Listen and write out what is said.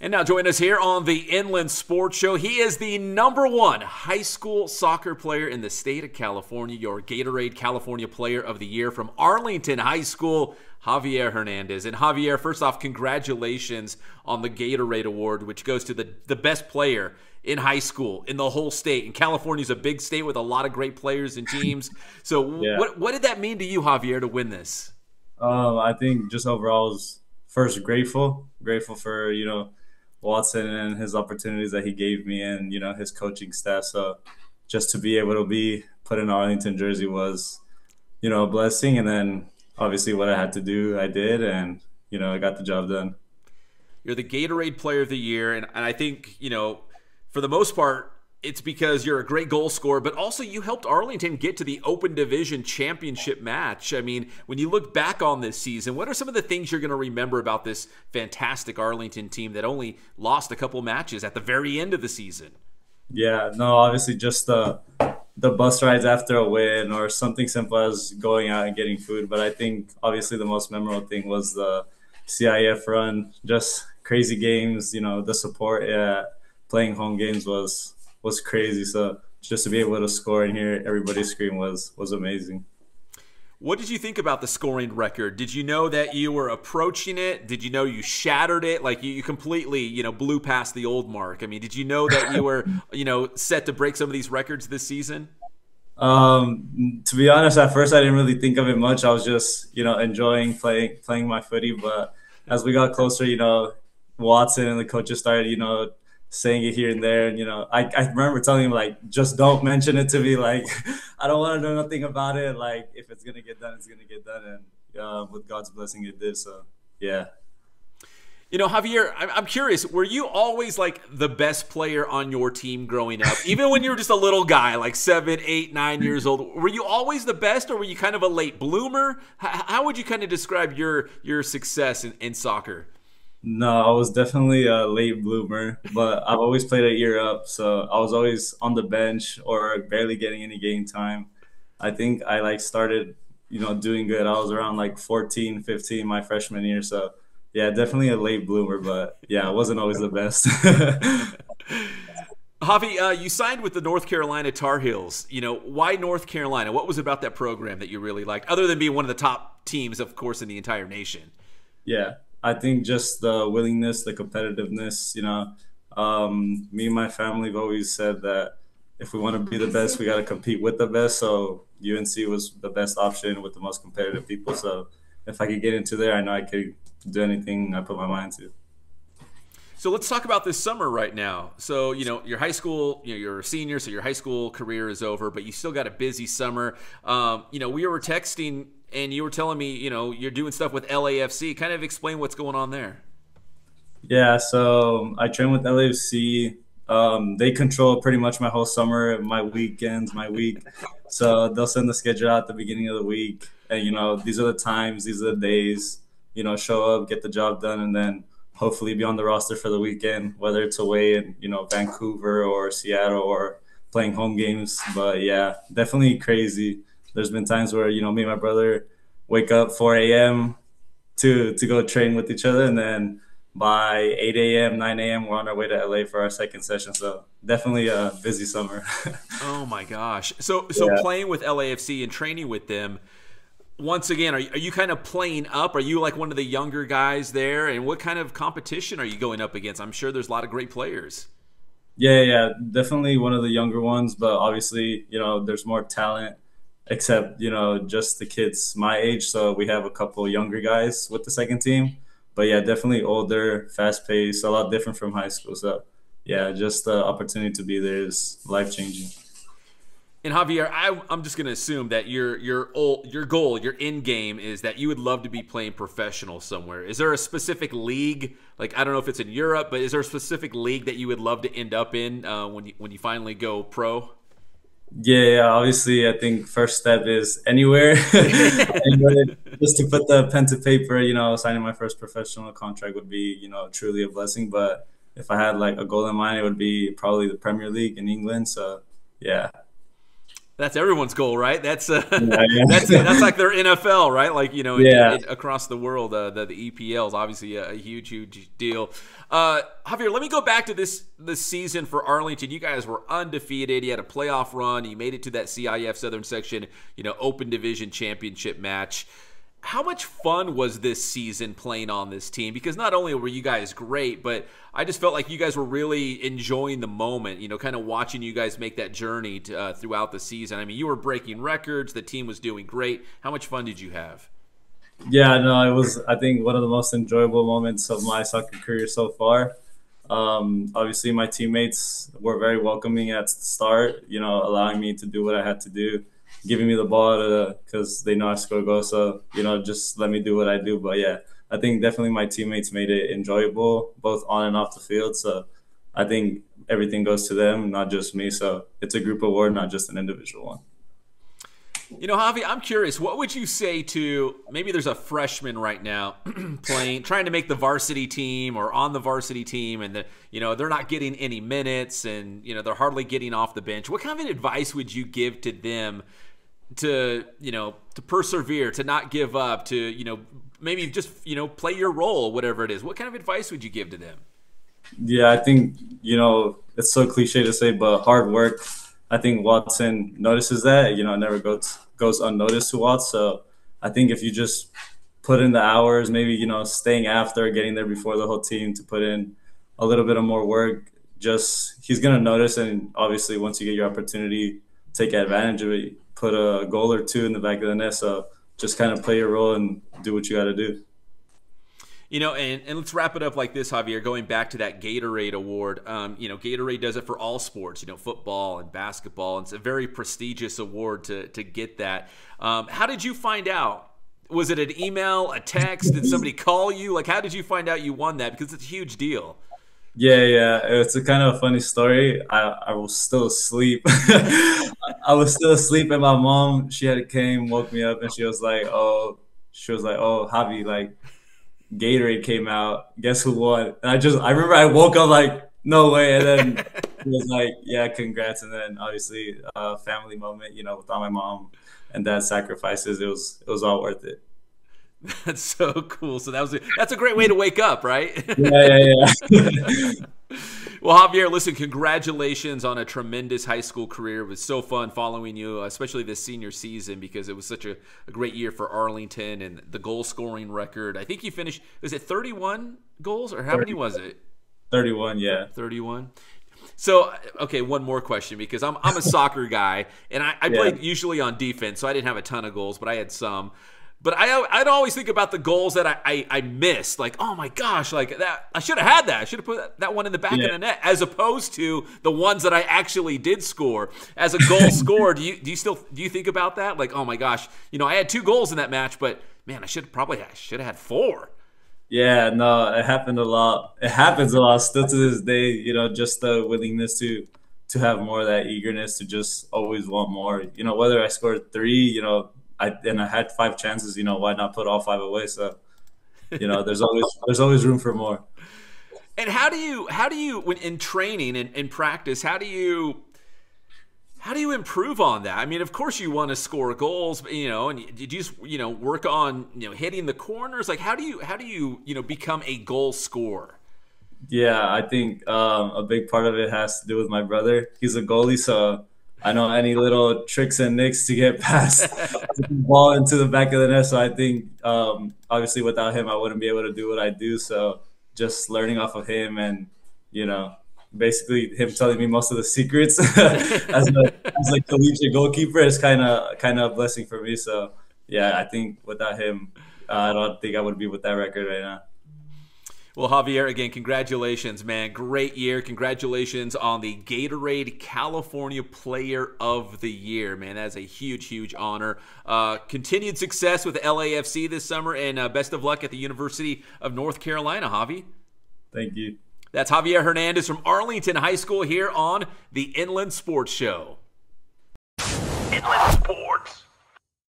And now join us here on the Inland Sports Show. He is the #1 high school soccer player in the state of California, your Gatorade California Player of the Year from Arlington High School, Javier Hernandez. And Javier, first off, congratulations on the Gatorade Award, which goes to the best player in high school in the whole state. And California's a big state with a lot of great players and teams. So Yeah. what did that mean to you, Javier, to win this? I think just overall I was first grateful for, Watson and his opportunities that he gave me and, his coaching staff. So just to be able to be put in Arlington jersey was, a blessing. And then obviously what I had to do, I did. And, I got the job done. You're the Gatorade Player of the Year, and I think, for the most part, it's because you're a great goal scorer, but also you helped Arlington get to the Open Division Championship match. I mean, when you look back on this season, what are some of the things you're going to remember about this fantastic Arlington team that only lost a couple matches at the very end of the season? Yeah, no, obviously just the bus rides after a win or something simple as going out and getting food. But I think obviously the most memorable thing was the CIF run, just crazy games, the support. Yeah, playing home games was crazy. So just to be able to score and hear everybody scream was amazing. What did you think about the scoring record? Did you know that you were approaching it? Did you know you shattered it? Like you completely, blew past the old mark. I mean, did you know that you were, set to break some of these records this season? To be honest, at first I didn't really think of it much. I was just, enjoying playing my footy. But as we got closer, Watson and the coaches started, saying it here and there. And, I remember telling him, like, just don't mention it to me. Like, I don't want to know nothing about it. Like, if it's going to get done, it's going to get done. And with God's blessing, it did. So, yeah. Javier, I'm curious, were you always like the best player on your team growing up? Even when you were just a little guy, like 7, 8, 9 years old, were you always the best or were you kind of a late bloomer? How would you kind of describe your success in soccer? No, I was definitely a late bloomer, but I've always played a year up. So I was always on the bench or barely getting any game time. I think I started, doing good. I was around like 14, 15 my freshman year. So yeah, definitely a late bloomer, but yeah, I wasn't always the best. Javi, you signed with the North Carolina Tar Heels. Why North Carolina? What was about that program that you really liked, other than being one of the top teams, of course, in the entire nation? Yeah, I think just the willingness, the competitiveness, me and my family have always said that if we want to be the best, we got to compete with the best. So UNC was the best option with the most competitive people. So if I could get into there, I know I could do anything I put my mind to. So let's talk about this summer right now. So, your high school, you're a senior, so your high school career is over, but you still got a busy summer. We were texting and you were telling me, you're doing stuff with LAFC. Kind of explain what's going on there. Yeah, so I train with LAFC. They control pretty much my whole summer, my weekends, my week. So they'll send the schedule out at the beginning of the week. And, these are the times, these are the days, show up, get the job done, and then hopefully be on the roster for the weekend, whether it's away in, Vancouver or Seattle or playing home games. But yeah, definitely crazy. There's been times where, me and my brother wake up 4 a.m. to go train with each other. And then by 8 a.m., 9 a.m., we're on our way to LA for our second session. So definitely a busy summer. Oh my gosh. So Yeah. playing with LAFC and training with them, once again, are you kind of playing up? Are you like one of the younger guys there? And what kind of competition are you going up against? I'm sure there's a lot of great players. Yeah, definitely one of the younger ones, but obviously, there's more talent, except, just the kids my age. So we have a couple younger guys with the second team, but yeah, definitely older, fast paced, a lot different from high school. So yeah, just the opportunity to be there is life changing. And Javier, I'm just going to assume that your goal, your end game is that you would love to be playing professional somewhere. Is there a specific league, like I don't know if it's in Europe, but is there a specific league that you would love to end up in when you finally go pro? Yeah, obviously, I think first step is anywhere. Anywhere, just to put the pen to paper, signing my first professional contract would be, truly a blessing. But if I had like a goal in mind, it would be probably the Premier League in England. So, yeah. That's everyone's goal, right? That's Yeah. that's like their NFL, right? Like, you know, Yeah. across the world, the EPL is obviously a huge deal. Javier, let me go back to this season for Arlington. You guys were undefeated. You had a playoff run. You made it to that CIF Southern Section, you know, Open Division Championship match. How much fun was this season playing on this team? Because not only were you guys great, but I just felt like you guys were really enjoying the moment, you know, kind of watching you guys make that journey throughout the season. I mean, you were breaking records. The team was doing great. How much fun did you have? Yeah, no, it was, I think, one of the most enjoyable moments of my soccer career so far. Obviously, my teammates were very welcoming at the start, you know, allowing me to do what I had to do, giving me the ball because they know I score goals. So, you know, just let me do what I do. But yeah, I think definitely my teammates made it enjoyable, both on and off the field. So I think everything goes to them, not just me. So it's a group award, not just an individual one. You know, Javi, I'm curious, what would you say to, maybe there's a freshman right now trying to make the varsity team or on the varsity team, and you know, they're not getting any minutes and, you know, they're hardly getting off the bench. What kind of advice would you give to them to, you know, to persevere, to not give up, to, you know, maybe just, you know, play your role, whatever it is? What kind of advice would you give to them? Yeah, I think, you know, it's so cliche to say, but hard work. I think Watson notices that, you know, it never goes unnoticed to Watts. So I think if you just put in the hours, maybe, you know, staying after, getting there before the whole team to put in a little bit of more work, just he's going to notice. And obviously, once you get your opportunity, take advantage of it, put a goal or two in the back of the net. So just kind of play your role and do what you got to do. You know, and let's wrap it up like this, Javier, going back to that Gatorade Award. You know, Gatorade does it for all sports, you know, football and basketball. And it's a very prestigious award to get that. How did you find out? Was it an email, a text? Did somebody call you? Like, how did you find out you won that? Because it's a huge deal. Yeah. It's a kind of a funny story. I was still asleep. I was still asleep, and my mom, she woke me up, and she was like, oh, Javi, like, Gatorade came out. Guess who won? And I remember I woke up like, no way. And then it was like, yeah, congrats. And then obviously a family moment, you know, with all my mom and dad's sacrifices, it was all worth it. That's so cool. So that's a great way to wake up, right? Yeah. Well, Javier, listen, congratulations on a tremendous high school career. It was so fun following you, especially this senior season, because it was such a great year for Arlington and the goal scoring record. I think you finished, was it 31 goals or how many was it? 31, yeah. 31. So, okay, one more question, because I'm a soccer guy, and I played usually on defense, so I didn't have a ton of goals, but I had some. But I'd always think about the goals that I missed. Like, oh my gosh, like that, I should have had that. I should have put that one in the back of the net, as opposed to the ones that I actually did score. As a goal scorer, do you think about that? Like, oh my gosh, you know, I had 2 goals in that match, but man, I should have had 4. Yeah, no, it happened a lot. It happens a lot still to this day, you know, just the willingness to have more of that eagerness to just always want more. You know, whether I scored 3, you know, I had 5 chances, you know, why not put all 5 away? So, you know, there's always room for more. And how do you when in training and in practice, how do you improve on that? I mean, of course you want to score goals, but, you know, and you just, you know, work on, you know, hitting the corners. Like, how do you, you know, become a goal scorer? Yeah, I think a big part of it has to do with my brother. He's a goalie, so I know any little tricks and nicks to get past the ball into the back of the net. So I think obviously without him, I wouldn't be able to do what I do. So just learning off of him, and, you know, basically him telling me most of the secrets as a collegiate goalkeeper is kind of a blessing for me. So yeah, I think without him, I don't think I would be with that record right now. Well, Javier, again, congratulations, man. Great year. Congratulations on the Gatorade California Player of the Year, man. That's a huge honor. Continued success with LAFC this summer, and best of luck at the University of North Carolina, Javi. Thank you. That's Javier Hernandez from Arlington High School here on the Inland Sports Show. Inland